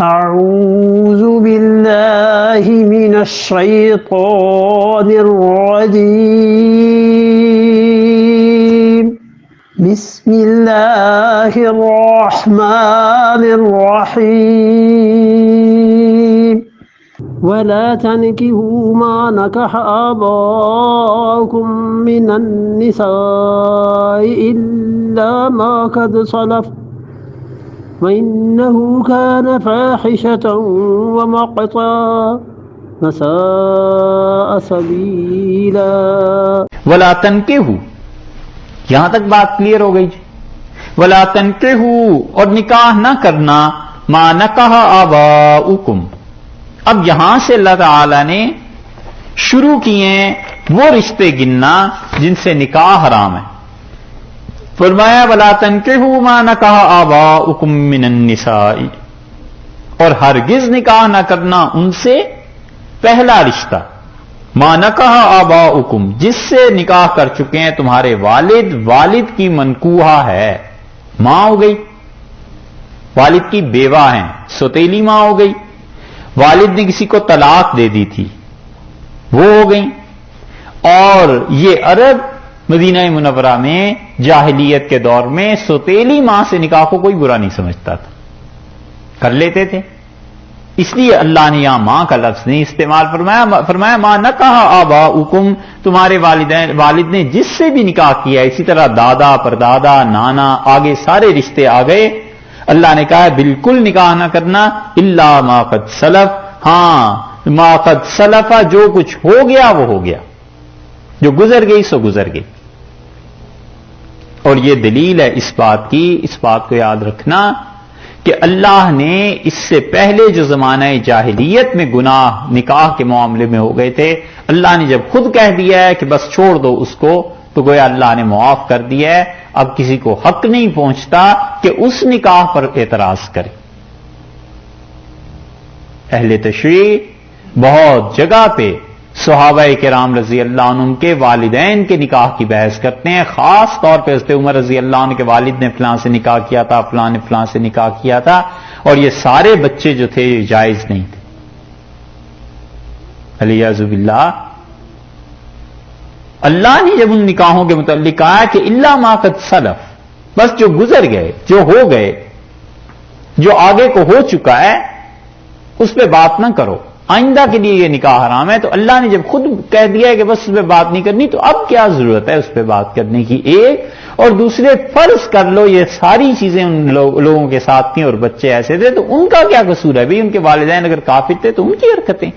أعوذ بالله من الشيطان الرجيم بسم الله الرحمن الرحيم ولا تنكحوا ما نكح آباؤكم من النساء إلا ما قد سلف وَإِنَّهُ كَانَ فَاحِشَةً وَمَقْتًا وَسَاءَ سَبِيلًا۔ وَلَا تَنْكِحُوا، یہاں تک بات کلیئر ہو گئی جی۔ وَلَا تَنْكِحُوا، اور نکاح نہ کرنا، مَا نَكَحَ آبَاؤُكُمْ۔ اب یہاں سے اللہ تعالی نے شروع کیے وہ رشتے گننا جن سے نکاح حرام ہے۔ فرمایا وَلَا تَنْكِحُوا مَا نَكَحَ آبَاؤُكُمْ مِنَ النِّسَاءِ، اور ہرگز نکاح نہ کرنا ان سے پہلا رشتہ، مَا نَكَحَ آبَاؤُكُمْ، جس سے نکاح کر چکے ہیں تمہارے والد، والد کی منکوحہ ہے، ماں ہو گئی، والد کی بیوہ ہیں، سوتیلی ماں ہو گئی، والد نے کسی کو طلاق دے دی تھی وہ ہو گئی۔ اور یہ عرب مدینہ منورہ میں جاہلیت کے دور میں سوتیلی ماں سے نکاح کو کوئی برا نہیں سمجھتا تھا، کر لیتے تھے، اس لیے اللہ نے یہاں ماں کا لفظ نہیں استعمال فرمایا ماں نکاح آباؤکم، تمہارے والد نے جس سے بھی نکاح کیا، اسی طرح دادا پردادا نانا آگے سارے رشتے آ گئے، اللہ نے کہا بالکل نکاح نہ کرنا، الا ما قد سلف، ہاں ما قد سلف، جو کچھ ہو گیا وہ ہو گیا، جو گزر گئی سو گزر گئی۔ اور یہ دلیل ہے اس بات کی، اس بات کو یاد رکھنا کہ اللہ نے اس سے پہلے جو زمانہ جاہلیت میں گناہ نکاح کے معاملے میں ہو گئے تھے، اللہ نے جب خود کہہ دیا ہے کہ بس چھوڑ دو اس کو، تو گویا اللہ نے معاف کر دیا ہے، اب کسی کو حق نہیں پہنچتا کہ اس نکاح پر اعتراض کرے۔ اہل تشریع بہت جگہ پہ صحابہ کرام رضی اللہ عنہ کے والدین کے نکاح کی بحث کرتے ہیں، خاص طور پہ حضرت عمر رضی اللہ عنہ کے والد نے فلاں سے نکاح کیا تھا، فلاں نے فلاں سے نکاح کیا تھا، اور یہ سارے بچے جو تھے یہ جائز نہیں تھے، علیہ باللہ۔ اللہ نے جب ان نکاحوں کے متعلق کہا کہ الا ما قد سلف، بس جو گزر گئے، جو ہو گئے، جو آگے کو ہو چکا ہے اس پہ بات نہ کرو، آئندہ کے لیے یہ نکاح حرام ہے، تو اللہ نے جب خود کہہ دیا ہے کہ بس اس پہ بات نہیں کرنی، تو اب کیا ضرورت ہے اس پہ بات کرنے کی؟ ایک اور دوسرے فرض کر لو یہ ساری چیزیں ان لوگوں کے ساتھ تھیں اور بچے ایسے تھے، تو ان کا کیا قصور ہے؟ بھئی ان کے والدین اگر کافر تھے تو ان کی حرکتیں۔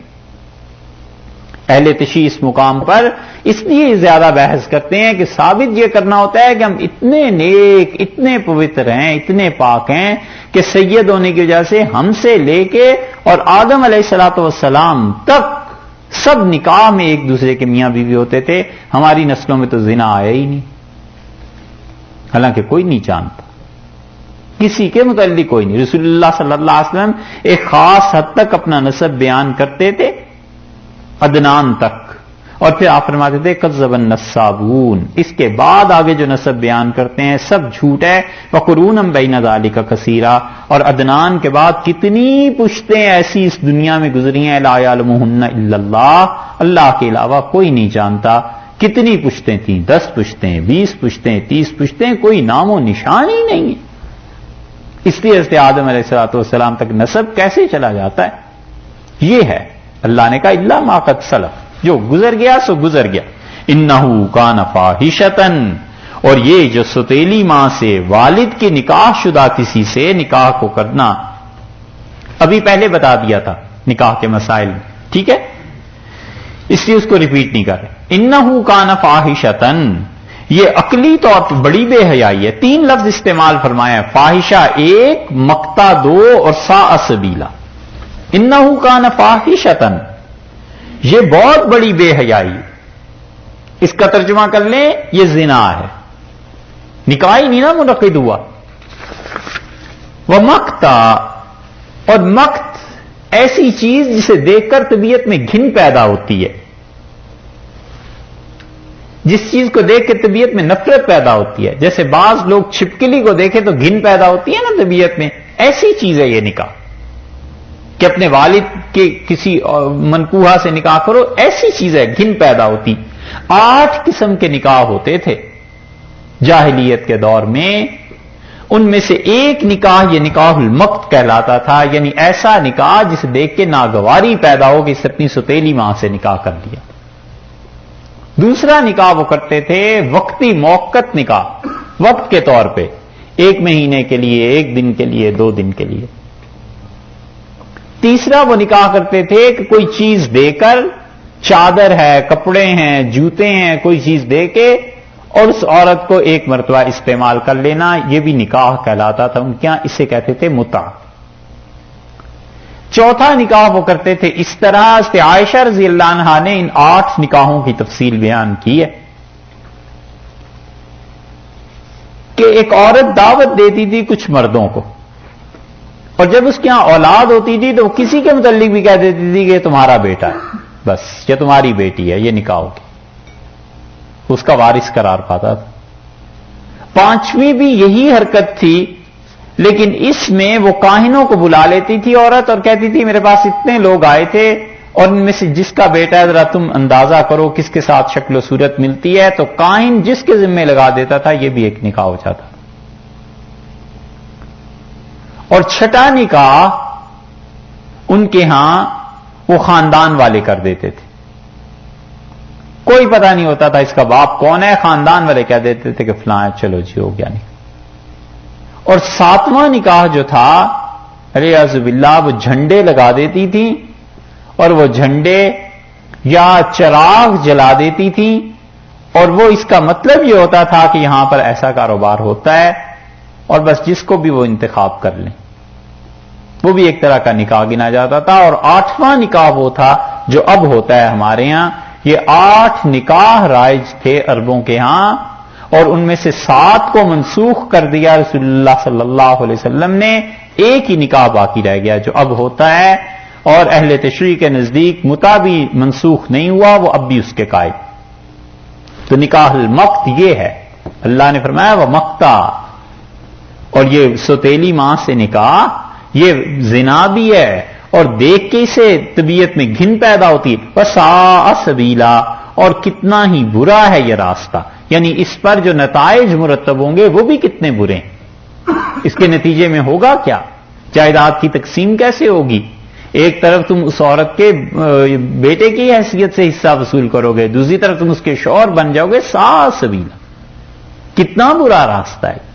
اہل تشیع اس مقام پر اس لیے زیادہ بحث کرتے ہیں کہ ثابت یہ کرنا ہوتا ہے کہ ہم اتنے نیک، اتنے پوتر ہیں، اتنے پاک ہیں کہ سید ہونے کی وجہ سے ہم سے لے کے اور آدم علیہ الصلوۃ والسلام تک سب نکاح میں ایک دوسرے کے میاں بیوی ہوتے تھے، ہماری نسلوں میں تو زنا آیا ہی نہیں، حالانکہ کوئی نہیں جانتا، کسی کے متعلق کوئی نہیں۔ رسول اللہ صلی اللہ علیہ وسلم ایک خاص حد تک اپنا نسب بیان کرتے تھے، عدنان تک، اور پھر آپ فرماتے تھے کذب النسابون، اس کے بعد آگے جو نسب بیان کرتے ہیں سب جھوٹ ہے، وقرون بین ذالک کثیرا، اور عدنان کے بعد کتنی پشتیں ایسی اس دنیا میں گزری ہیں، لا یعلمہن الا اللہ، اللہ کے علاوہ کوئی نہیں جانتا۔ کتنی پشتیں تھیں؟ 10 پشتیں، 20 پشتیں، 30 پشتیں، کوئی نام و نشان ہی نہیں ہے۔ اس لیے حضرت آدم علیہ السلام تک نسب کیسے چلا جاتا ہے؟ یہ ہے اللہ نے کہا الا ما قد سلف، جو گزر گیا سو گزر گیا۔ انہ کان فاحشۃ، اور یہ جو سوتیلی ماں سے والد کے نکاح شدہ کسی سے نکاح کو کرنا، ابھی پہلے بتا دیا تھا نکاح کے مسائل میں، ٹھیک ہے، اس لیے اس کو ریپیٹ نہیں کر رہے۔ انہ کان فاحشۃ، یہ عقلی طور پر بڑی بے حیائی ہے۔ 3 لفظ استعمال فرمایا، فاحشہ 1، مقتا 2 اور ساء سبیلا۔ انہ کان فاحشۃ، یہ بہت بڑی بے حیائی، اس کا ترجمہ کر لیں یہ زنا ہے، نکاح ہی نہیں نا منعقد ہوا۔ ومقتا، اور مقت ایسی چیز جسے دیکھ کر طبیعت میں گھن پیدا ہوتی ہے، جس چیز کو دیکھ کے طبیعت میں نفرت پیدا ہوتی ہے، جیسے بعض لوگ چھپکلی کو دیکھیں تو گھن پیدا ہوتی ہے نا طبیعت میں، ایسی چیز ہے یہ نکاح۔ کہ اپنے والد کے کسی منکوحہ سے نکاح کرو، ایسی چیزیں گھن پیدا ہوتی. 8 قسم کے نکاح ہوتے تھے جاہلیت کے دور میں. ان میں سے ایک نکاح یہ نکاح المقت کہلاتا تھا، یعنی ایسا نکاح جسے دیکھ کے ناگواری پیدا ہو کہ اس اپنی ستیلی ماں سے نکاح کر لیا. دوسرا نکاح وہ کرتے تھے وقتی موقت نکاح، وقت کے طور پہ 1 مہینے کے لیے، 1 دن کے لیے، 2 دن کے لیے. تیسرا وہ نکاح کرتے تھے کہ کوئی چیز دے کر، چادر ہے، کپڑے ہیں، جوتے ہیں، کوئی چیز دے کے اور اس عورت کو 1 مرتبہ استعمال کر لینا، یہ بھی نکاح کہلاتا تھا ان کے یہاں، اسے کہتے تھے متع. چوتھا نکاح وہ کرتے تھے اس طرح سے. عائشہ رضی اللہ عنہا نے ان 8 نکاحوں کی تفصیل بیان کی ہے کہ ایک عورت دعوت دیتی تھی کچھ مردوں کو، اور جب اس کے ہاں اولاد ہوتی تھی تو وہ کسی کے متعلق بھی کہہ دیتی تھی کہ یہ تمہارا بیٹا ہے، بس یہ تمہاری بیٹی ہے، یہ نکاح ہوگی، اس کا وارث قرار پاتا تھا. 5ویں بھی یہی حرکت تھی، لیکن اس میں وہ کاہنوں کو بلا لیتی تھی عورت اور کہتی تھی میرے پاس اتنے لوگ آئے تھے اور ان میں سے جس کا بیٹا ہے ذرا تم اندازہ کرو کس کے ساتھ شکل و صورت ملتی ہے، تو کاہن جس کے ذمہ لگا دیتا تھا، یہ بھی ایک نکاح ہو جاتا. اور 6واں نکاح ان کے ہاں وہ خاندان والے کر دیتے تھے، کوئی پتہ نہیں ہوتا تھا اس کا باپ کون ہے، خاندان والے کہہ دیتے تھے کہ فلاں ہے، چلو جی ہو گیا نہیں. اور 7واں نکاح جو تھا الیاذ باللہ وہ جھنڈے لگا دیتی تھی، اور وہ جھنڈے یا چراغ جلا دیتی تھی، اور وہ اس کا مطلب یہ ہوتا تھا کہ یہاں پر ایسا کاروبار ہوتا ہے، اور بس جس کو بھی وہ انتخاب کر لیں. وہ بھی ایک طرح کا نکاح گنا جاتا تھا. اور 8واں نکاح وہ تھا جو اب ہوتا ہے ہمارے ہاں. یہ 8 نکاح رائج تھے عربوں کے ہاں، اور ان میں سے 7 کو منسوخ کر دیا رسول اللہ صلی اللہ علیہ وسلم نے. ایک ہی نکاح باقی رہ گیا جو اب ہوتا ہے، اور اہل تشریع کے نزدیک متع بھی منسوخ نہیں ہوا، وہ اب بھی اس کے قائم. تو نکاح المقت یہ ہے، اللہ نے فرمایا وہ مقتا، اور یہ ستیلی ماں سے نکاح یہ زنا بھی ہے، اور دیکھ کے اسے طبیعت میں گھن پیدا ہوتی ہے. وساء سبیلا، اور کتنا ہی برا ہے یہ راستہ، یعنی اس پر جو نتائج مرتب ہوں گے وہ بھی کتنے برے ہیں. اس کے نتیجے میں ہوگا کیا؟ جائیداد کی تقسیم کیسے ہوگی؟ ایک طرف تم اس عورت کے بیٹے کی حیثیت سے حصہ وصول کرو گے، دوسری طرف تم اس کے شوہر بن جاؤ گے. ساء سبیلا، کتنا برا راستہ ہے.